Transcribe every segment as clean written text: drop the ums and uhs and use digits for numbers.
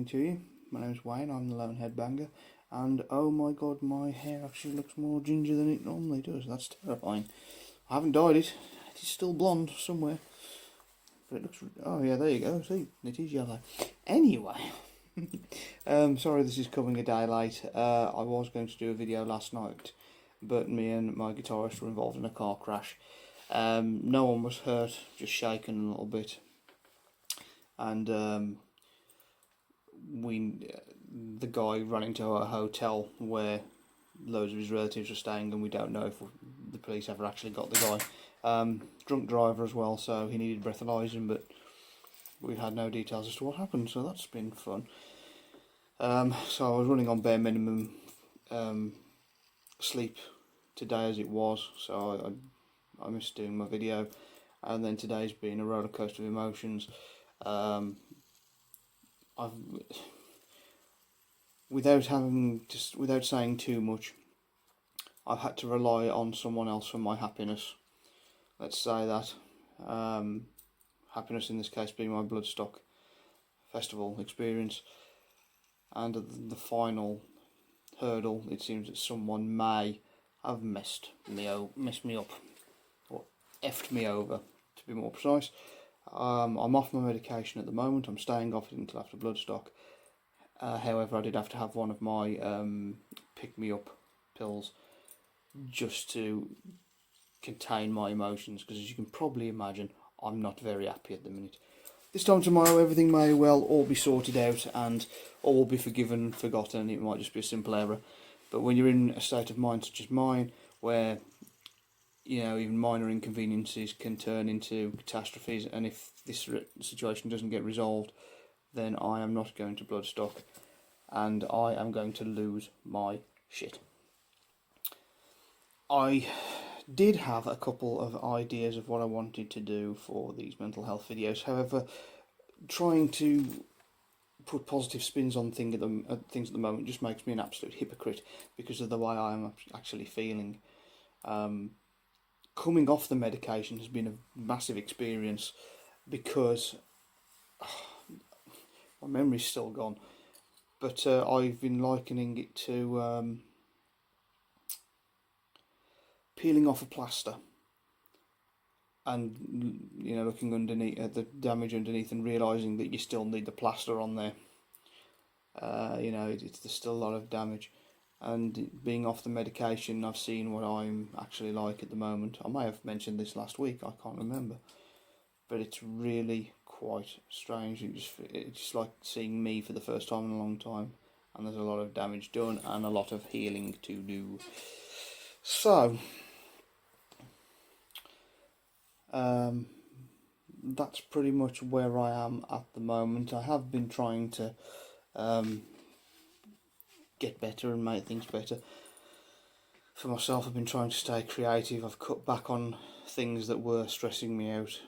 evening to you. My name's Wayne, I'm the Lone Headbanger, and oh my god, my hair actually looks more ginger than it normally does. That's terrifying. I haven't dyed it, it is still blonde somewhere. But it looks, oh yeah, there you go, see, it is yellow. Anyway, sorry this is coming a day late. I was going to do a video last night, but me and my guitarist were involved in a car crash. No one was hurt, just shaken a little bit. And the guy ran into a hotel where loads of his relatives were staying, and we don't know if the police ever actually got the guy. Drunk driver as well, so he needed breathalyzing, but we've had no details as to what happened, so that's been fun. So I was running on bare minimum sleep today as it was, so I missed doing my video, and then today's been a roller coaster of emotions. Without saying too much, I've had to rely on someone else for my happiness. Let's say that. Happiness in this case being my Bloodstock festival experience. And the final hurdle, it seems that someone may have messed me up, or effed me over, to be more precise. I'm off my medication at the moment. I'm staying off it until after Bloodstock. However, I did have to have one of my pick-me-up pills just to contain my emotions, because as you can probably imagine, I'm not very happy at the minute. This time tomorrow, everything may well all be sorted out and all will be forgiven and forgotten. It might just be a simple error. But when you're in a state of mind such as mine, where even minor inconveniences can turn into catastrophes, and if this situation doesn't get resolved, then I am not going to Bloodstock, and I am going to lose my shit. I did have a couple of ideas of what I wanted to do for these mental health videos. However, trying to put positive spins on things at the moment just makes me an absolute hypocrite because of the way I am actually feeling. Coming off the medication has been a massive experience because my memory's still gone, but I've been likening it to peeling off a plaster and looking underneath at the damage underneath and realising that you still need the plaster on there. There's still a lot of damage. And being off the medication, I've seen what I'm actually like at the moment. I may have mentioned this last week, I can't remember. But it's really quite strange. It's just like seeing me for the first time in a long time. And there's a lot of damage done and a lot of healing to do. So, that's pretty much where I am at the moment. I have been trying to get better and make things better for myself. I've been trying to stay creative. I've cut back on things that were stressing me out,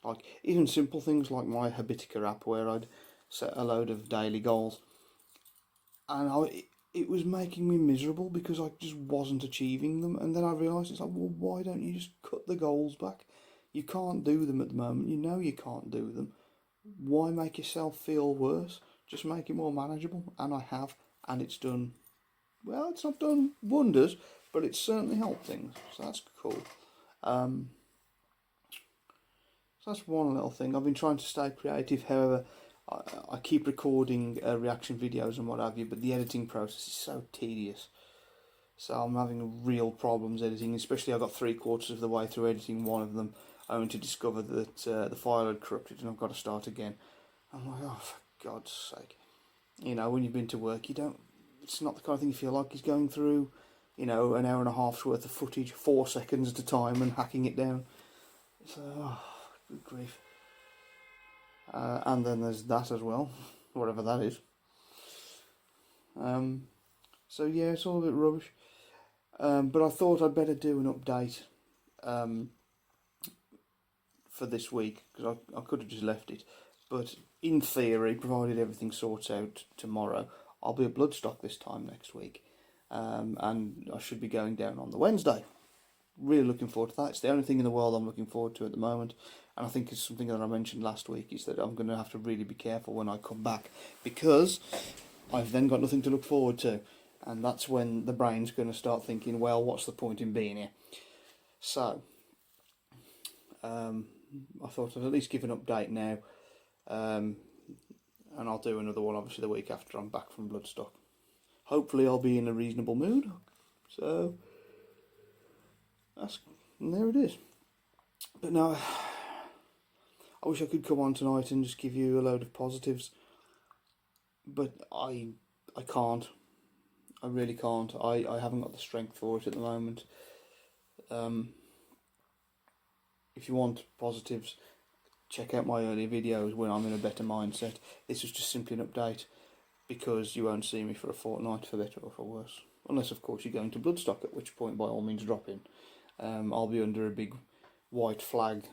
like even simple things like my Habitica app, where I'd set a load of daily goals, and it was making me miserable because I just wasn't achieving them. And then I realised, it's like, well, why don't you just cut the goals back? You can't do them at the moment. You know you can't do them. Why make yourself feel worse? Just make it more manageable. And I have. And it's done, well, it's not done wonders, but it's certainly helped things, so that's cool. So that's one little thing. I've been trying to stay creative. However, I keep recording reaction videos and what have you, but the editing process is so tedious. So I'm having real problems editing, especially I got 3/4 of the way through editing one of them, only to discover that the file had corrupted and I've got to start again. I'm like, oh, for God's sake. When you've been to work, it's not the kind of thing you feel like he's going through, an hour and a half's worth of footage, 4 seconds at a time, and hacking it down. So, good grief. And then there's that as well, whatever that is. So yeah, it's all a bit rubbish. But I thought I'd better do an update for this week, because I could have just left it. But in theory, provided everything sorts out tomorrow, I'll be at Bloodstock this time next week. And I should be going down on the Wednesday, really looking forward to that. It's the only thing in the world I'm looking forward to at the moment. And I think it's something that I mentioned last week, is that I'm going to have to really be careful when I come back, because I've then got nothing to look forward to. And that's when the brain's going to start thinking, well, what's the point in being here? So, I thought I'd at least give an update now. And I'll do another one, obviously, the week after I'm back from Bloodstock. Hopefully I'll be in a reasonable mood. So, and there it is. But no, I wish I could come on tonight and just give you a load of positives. But I can't. I really can't. I haven't got the strength for it at the moment. If you want positives, check out my earlier videos when I'm in a better mindset. This was just simply an update, because you won't see me for a fortnight, for better or for worse. Unless, of course, you're going to Bloodstock, at which point, by all means, drop in. I'll be under a big white flag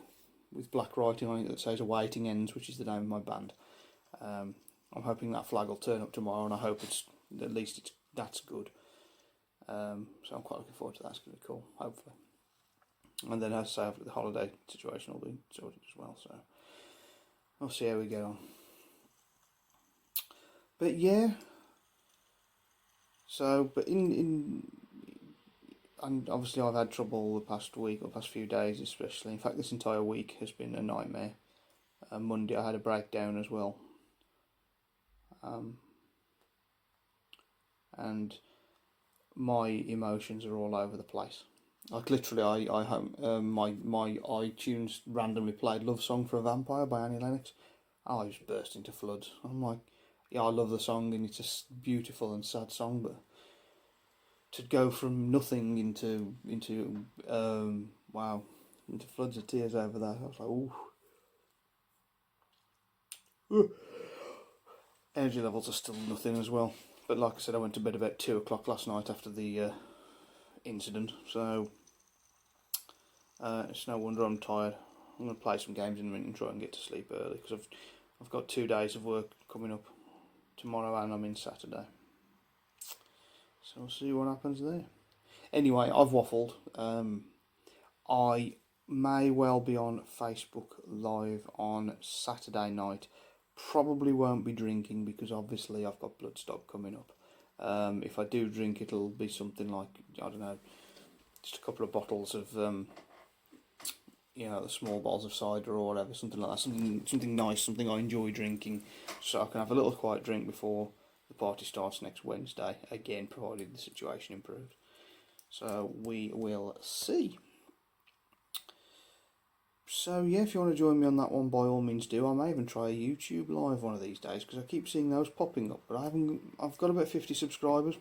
with black writing on it that says "Awaiting Ends," which is the name of my band. I'm hoping that flag will turn up tomorrow, and I hope that's good. So I'm quite looking forward to that. It's going to be cool, hopefully. And then, as I say, the holiday situation will be sorted as well, so we'll see how we get on. But yeah, so, but and obviously I've had trouble the past week, or past few days especially. In fact, this entire week has been a nightmare. Monday I had a breakdown as well. And my emotions are all over the place. Like, literally, my iTunes randomly played "Love Song for a Vampire" by Annie Lennox. I just burst into floods. I'm like, yeah, I love the song, and it's a beautiful and sad song, but to go from nothing into floods of tears over that, I was like, ooh. Energy levels are still nothing as well. But like I said, I went to bed about 2 o'clock last night after the incident, so it's no wonder I'm tired. I'm going to play some games in a minute and try and get to sleep early, because I've got 2 days of work coming up tomorrow, and I'm in Saturday. So we'll see what happens there. Anyway, I've waffled. I may well be on Facebook Live on Saturday night. Probably won't be drinking, because obviously I've got Bloodstock coming up. If I do drink, it'll be something like, I don't know, just a couple of bottles of, the small bottles of cider or whatever, something like that. Something nice, something I enjoy drinking, so I can have a little quiet drink before the party starts next Wednesday. Again, provided the situation improves. So we will see. So yeah, if you want to join me on that one, by all means do. I may even try a YouTube live one of these days, because I keep seeing those popping up. But I've got about 50 subscribers,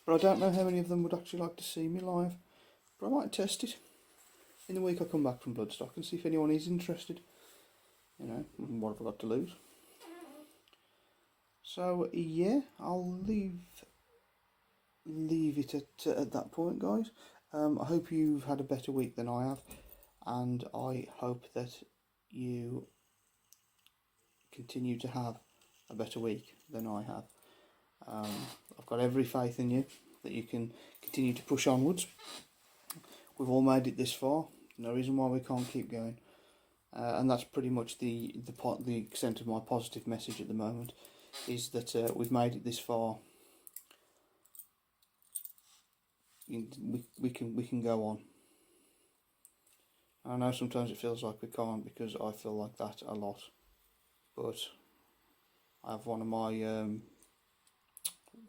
but I don't know how many of them would actually like to see me live. But I might test it in the week I come back from Bloodstock and see if anyone is interested. What have I got to lose? So yeah, I'll leave it at that point, guys. I hope you've had a better week than I have, and I hope that you continue to have a better week than I have. I've got every faith in you that you can continue to push onwards. We've all made it this far. No reason why we can't keep going. And that's pretty much the extent of my positive message at the moment, is that we've made it this far. We can go on. I know sometimes it feels like we can't, because I feel like that a lot. But I have one of my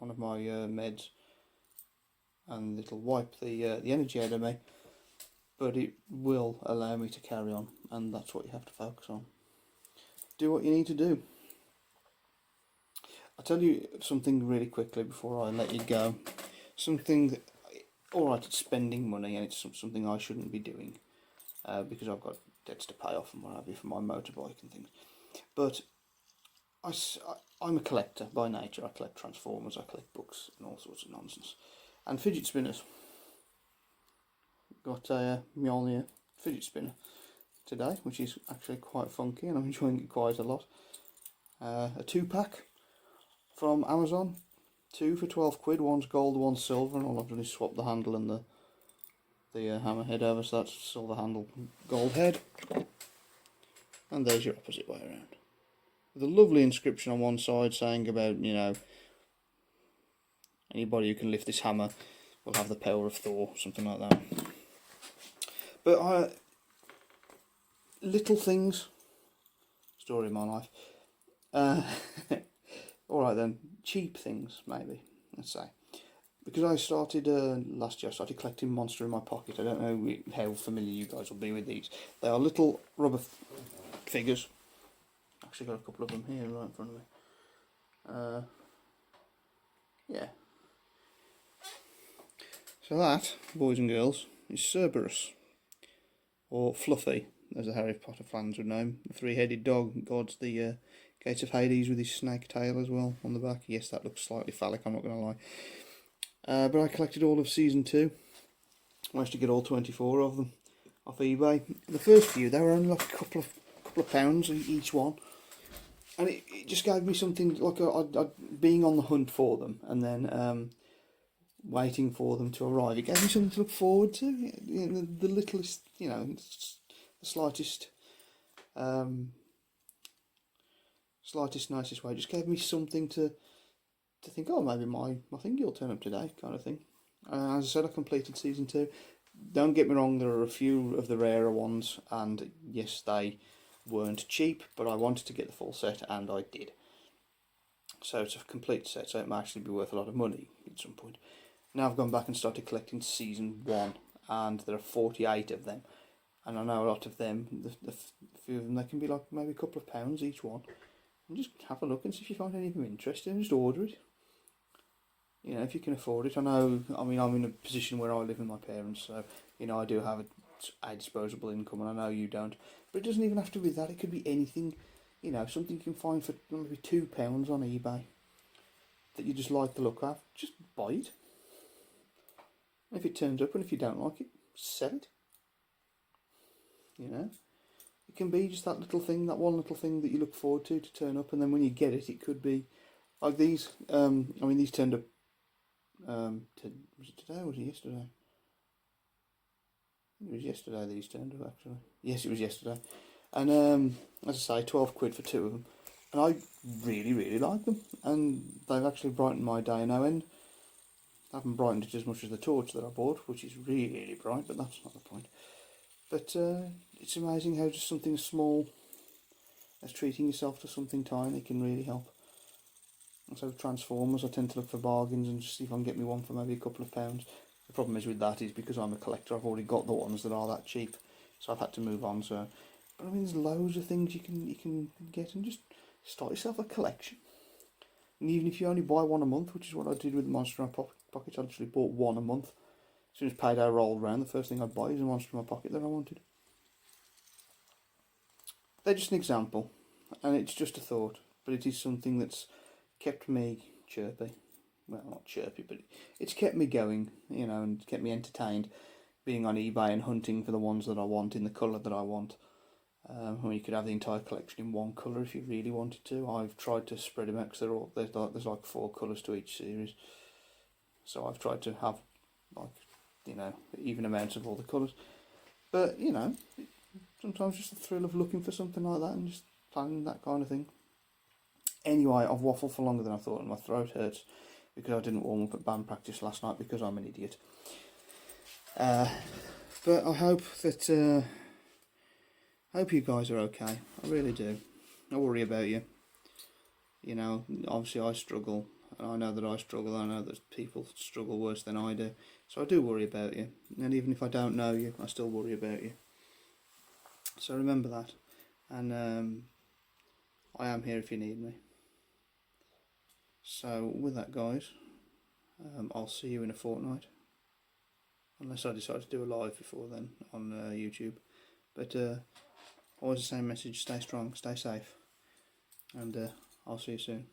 meds, and it'll wipe the energy out of me. But it will allow me to carry on, and that's what you have to focus on. Do what you need to do. I'll tell you something really quickly before I let you go. Something that, alright, it's spending money, and it's something I shouldn't be doing, because I've got debts to pay off and what have you for my motorbike and things. But I'm a collector by nature. I collect Transformers, I collect books and all sorts of nonsense. And fidget spinners. Got a Mjolnir fidget spinner today, which is actually quite funky, and I'm enjoying it quite a lot. A 2-pack from Amazon, 2 for £12. One's gold, one's silver, and all I've done is swap the handle and the hammer head over, so that's silver handle gold head. And there's your opposite way around. With a lovely inscription on one side saying about, you know, anybody who can lift this hammer will have the power of Thor, something like that. But little things, story of my life. Alright then, cheap things maybe, let's say. Because I started last year, I started collecting Monster in my pocket. I don't know how familiar you guys will be with these. They are little rubber figures. Actually got a couple of them here right in front of me. Yeah. So that, boys and girls, is Cerberus. Or Fluffy, as the Harry Potter fans would know him. The three-headed dog guards the gates of Hades with his snake tail as well on the back. Yes, that looks slightly phallic, I'm not going to lie. But I collected all of Season 2. I managed to get all 24 of them off eBay. The first few, they were only like a couple of pounds each one. And it just gave me something, like being on the hunt for them, and then waiting for them to arrive. It gave me something to look forward to. You know, the littlest, you know, the slightest, nicest way. It just gave me something to think, oh, maybe my thingy will turn up today, kind of thing. As I said, I completed Season 2. Don't get me wrong, there are a few of the rarer ones, and yes, they weren't cheap, but I wanted to get the full set, and I did. So it's a complete set, so it might actually be worth a lot of money at some point. Now I've gone back and started collecting Season 1, and there are 48 of them. And I know a lot of them, the few of them, they can be like maybe a couple of pounds each one. And just have a look and see if you find any of them interesting, and just order it. You know, if you can afford it. I know, I mean, I'm in a position where I live with my parents, so, you know, I do have a disposable income, and I know you don't. But it doesn't even have to be that, it could be anything, you know, something you can find for maybe £2 on eBay that you just like the look of, just buy it. And if it turns up, and if you don't like it, sell it. You know, it can be just that little thing, that one little thing that you look forward to turn up, and then when you get it, it could be like these. I mean, these turned up. Was it today or was it yesterday? It was yesterday these turned up, actually. Yes, it was yesterday. And as I say, 12 quid for 2 of them. And I really, really like them. And they've actually brightened my day no end. I haven't brightened it as much as the torch that I bought, which is really, really bright, but that's not the point. But it's amazing how just something small as treating yourself to something tiny can really help. And so with Transformers, I tend to look for bargains and just see if I can get me one for maybe a couple of pounds. The problem is with that is because I'm a collector, I've already got the ones that are that cheap, so I've had to move on. So, but I mean, there's loads of things you can get, and just start yourself a collection. And even if you only buy one a month, which is what I did with the Monster in my pocket, I literally bought one a month. As soon as payday rolled around, the first thing I'd buy is a Monster in my pocket that I wanted. They're just an example, and it's just a thought, but it is something that's kept me chirpy. Well, not chirpy, but it's kept me going, you know, and kept me entertained, being on eBay and hunting for the ones that I want in the colour that I want. Or you could have the entire collection in one colour if you really wanted to. I've tried to spread them out because there's like 4 colours to each series. So I've tried to have, like, you know, even amounts of all the colours. But, you know, sometimes just the thrill of looking for something like that and just planning that kind of thing. Anyway, I've waffled for longer than I thought, and my throat hurts because I didn't warm up at band practice last night because I'm an idiot. But I hope that you guys are okay. I really do. I worry about you. You know, obviously I struggle, and I know that I struggle. I know that people struggle worse than I do. So I do worry about you, and even if I don't know you, I still worry about you. So remember that, and I am here if you need me. So with that, guys, I'll see you in a fortnight, unless I decide to do a live before then on YouTube. But always the same message: stay strong, stay safe, and I'll see you soon.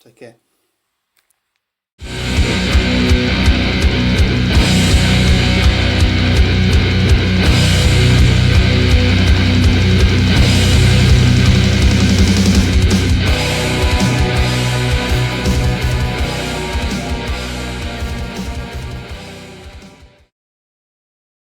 Take care.